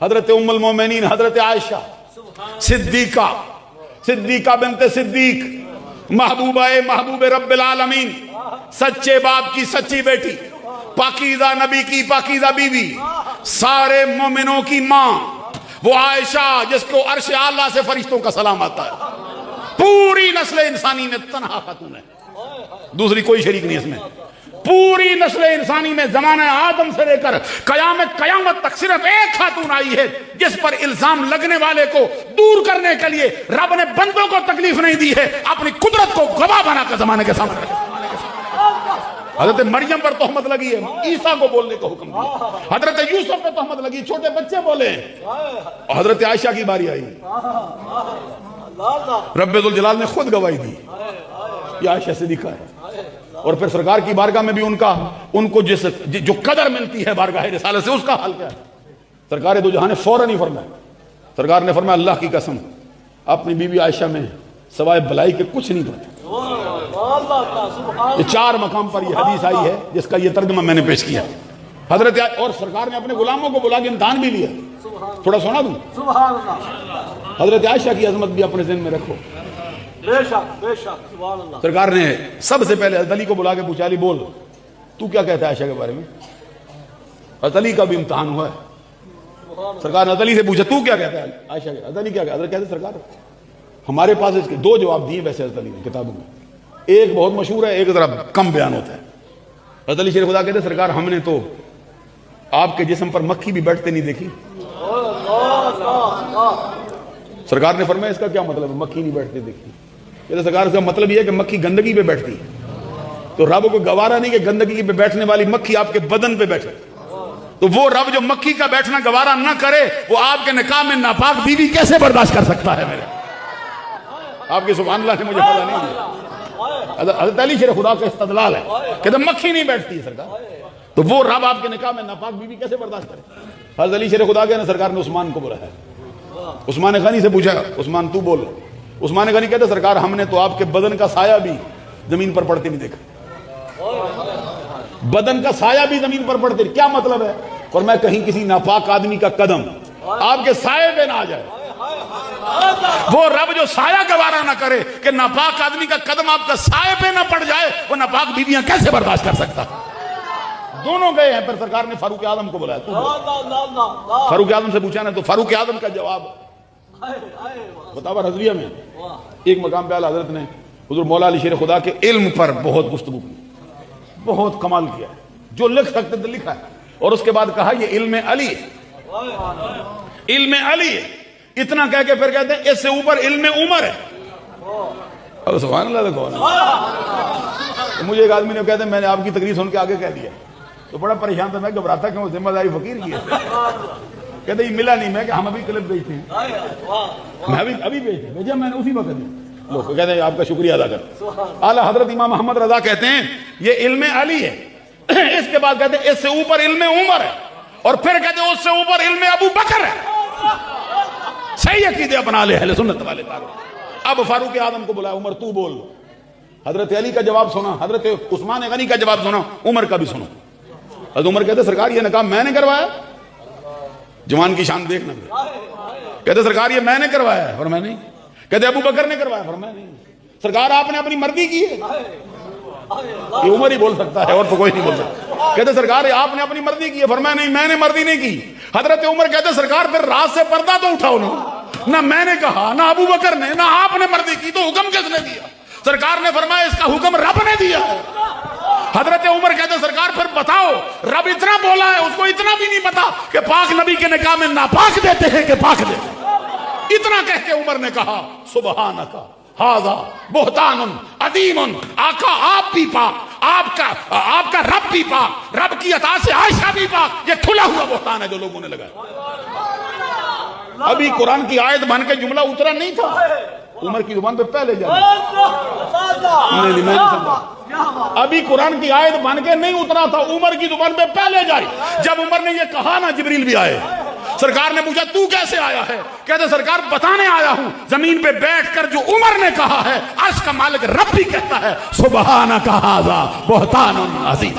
حضرت ام المومنین حضرت عائشہ صدیقہ بنت صدیق، محبوب رب العالمین، سچے باپ کی سچی بیٹی، پاکیزہ نبی کی پاکیزہ بیوی، سارے مومنوں کی ماں، وہ عائشہ جس کو عرش اعلیٰ سے فرشتوں کا سلام آتا ہے، پوری نسل انسانی میں تنہا خاتون ہے، دوسری کوئی شریک نہیں اس میں۔ پوری نسل انسانی میں زمانہ آدم سے لے کر قیامت تک صرف ایک خاتون آئی ہے جس پر الزام لگنے والے کو دور کرنے کے لیے رب نے بندوں کو تکلیف نہیں دی ہے، اپنی قدرت کو گواہ بنا کر زمانے کے سامنے رکھا۔ حضرت مریم پر تہمت لگی ہے، عیسیٰ کو بولنے کا حکم دیا، حضرت یوسف پہ تہمت لگی، چھوٹے بچے بولے، اور حضرت عائشہ کی باری آئی، رب ذوالجلال نے خود گواہی دی، یہ عائشہ صدیقہ ہے۔ اور پھر سرکار کی بارگاہ میں بھی ان کو جو قدر ملتی ہے بارگاہ رسالت سے، اس کا حال کیا ہے؟ سرکار دو جہاں نے فوراً ہی فرمایا، سرکار نے فرمایا اللہ کی قسم اپنی بیوی عائشہ میں سوائے بلائی کے کچھ نہیں پڑتا۔ یہ 4 مقام پر یہ حدیث آئی ہے جس کا یہ ترجمہ میں نے پیش کیا۔ حضرت اور سرکار نے اپنے غلاموں کو بلا کے امتحان بھی لیا، تھوڑا سنا دوں؟ حضرت عائشہ کی عظمت بھی اپنے ذہن میں رکھو۔ سرکار نے سب سے پہلے حضرت علی کو بلا کے پوچھا، علی بول تو کیا کہتا ہے عائشہ کے بارے میں؟ حضرت علی کا بھی امتحان ہوا ہے، سرکار نے حضرت علی سے پوچھا تو کیا کہتا ہے عائشہ کے؟ حضرت علی کیا کہتا ہے؟ حضرت کہتے سرکار ہمارے پاس اس کے 2 جواب دیے ویسے حضرت علی نے کتابوں میں، ایک بہت مشہور ہے، ایک ذرا کم بیان ہوتا ہے۔ حضرت علی شیر خدا کہتے سرکار ہم نے تو آپ کے جسم پر مکھی بھی بیٹھتے نہیں دیکھی۔ سرکار نے فرمایا اس کا کیا مطلب ہے مکھی نہیں بیٹھتے دیکھی؟ کہتے سرکار اس کا مطلب یہ ہے کہ مکھی گندگی پہ بیٹھتی ہے، تو رب کو گوارا نہیں کہ گندگی پہ بیٹھنے والی مکھی آپ کے بدن پہ بیٹھے، تو وہ رب جو مکھی کا بیٹھنا گوارا نہ کرے وہ آپ کے نکاح میں ناپاک بیوی کیسے برداشت کر سکتا ہے؟ میرے آپ کی سبحان اللہ نے مجھے پتا نہیں دیا۔ حضرت علی شیر خدا کا استدلال ہے، کہتے مکھی نہیں بیٹھتی ہے سرکار، تو وہ رب آپ کے نکاح میں ناپاک بیوی کیسے برداشت کرے؟ حضرت علی شیر خدا کے سرکار نے عثمان کو بلایا، عثمان غنی سے پوچھا عثمان تو بول۔ عثمان غنی کہتے سرکار ہم نے تو آپ کے بدن کا سایہ بھی زمین پر پڑتے نہیں دیکھا، بدن کا سایہ بھی زمین پر پڑتے، کیا مطلب ہے؟ اور میں کہیں کسی ناپاک آدمی کا قدم آپ کے سائے پہ نہ آ جائے، وہ رب جو سایہ گوارا نہ کرے کہ ناپاک آدمی کا قدم آپ کا سائے پہ نہ پڑ جائے، وہ ناپاک بیویاں کیسے برداشت کر سکتا؟ دونوں گئے ہیں، پھر سرکار نے فاروق اعظم کو بلایا، فاروق اعظم سے پوچھا نا، تو فاروق اعظم کا جواب فتاوی رضویہ میں ایک مقام پہ حضرت نے حضور مولا علی شیر خدا کے علم پر بہت گفتگو کی، بہت کمال کیا، جو لکھ سکتے تھے لکھا ہے، اور اس کے بعد کہا یہ علم علی ہے، علم علی ہے، اتنا کہہ کے پھر کہتے ہیں اس سے اوپر علم عمر ہے۔ اب سبحان اللہ دیکھو، مجھے ایک آدمی نے کہتے ہیں میں نے آپ کی تقریر سن کے آگے کہہ دیا، تو بڑا پریشان تھا، میں گھبراتا کہ وہ ذمہ داری فقیر کی ہے، کہتے یہ ملا نہیں، میں کہ ہم ابھی کلپ بھیجتے ہیں، میں ابھی بھیجا میں نے اسی وقت دیا، لوگ کہتے ہیں آپ کا شکریہ ادا کر۔ اعلیٰ حضرت امام محمد رضا کہتے ہیں یہ علم علی ہے، اس کے بعد کہتے ہیں اس سے اوپر علم عمر ہے، اور پھر کہتے ہیں اس سے اوپر علم ابو بکر ہے۔ صحیح عقیدے اپنا لے اہل سنت والے تعلق۔ اب فاروق اعظم کو بلایا، عمر تو بول، حضرت علی کا جواب سنا، حضرت عثمان غنی کا جواب سنا، عمر کا بھی سنو۔ حضرت عمر کہتے سرکار یہ نکاح میں نے کروایا، جوان کی شان دیکھنا، کہتے سرکار یہ میں نے کروایا ہے، فرمایا نہیں۔ کہتے ابو بکر نے کروایا، فرمایا نہیں۔ سرکار آپ نے اپنی مرضی کی ہے، یہ عمر ہی بول سکتا ہے اور تو کوئی نہیں بول سکتا۔ کہتے سرکار آپ نے اپنی مرضی کی ہے، فرمایا نہیں میں نے مرضی نہیں کی۔ حضرت عمر کہتے سرکار پھر رات سے پردہ تو اٹھاؤ نہ میں نے کہا نہ ابو بکر نے نہ آپ نے مرضی کی، تو حکم کس نے دیا؟ سرکار نے فرمایا اس کا حکم رب نے دیا ہے۔ حضرت عمر کہتے سرکار پھر بتاؤ رب اتنا بولا ہے، اس کو اتنا بھی نہیں پتا کہ پاک نبی کے نکاح میں ناپاک دیتے ہیں کہ پاک دیتے ہیں؟ اتنا کہہ کے عمر نے کہا سبحانک ھذا بہتان عظیم، آقا آپ بھی پاک، آپ کا رب بھی پاک، رب کی عطا سے عائشہ بھی پاک، یہ کھلا ہوا بہتان ہے جو لوگوں نے لگایا۔ ابھی قرآن کی آیت بن کے جملہ اترا نہیں تھا، عمر کی زبان پہ پہلے جا ابھی قرآن کی آیت بن کے نہیں اترا تھا، عمر کی زبان پہ پہلے جاری۔ جب عمر نے یہ کہا نا جبریل بھی آئے، سرکار نے پوچھا تو کیسے آیا ہے؟ کہتے سرکار بتانے آیا ہوں، زمین پہ بیٹھ کر جو عمر نے کہا ہے عرش کا مالک رب بھی کہتا ہے سبحانک ھذا بہتان عظیم۔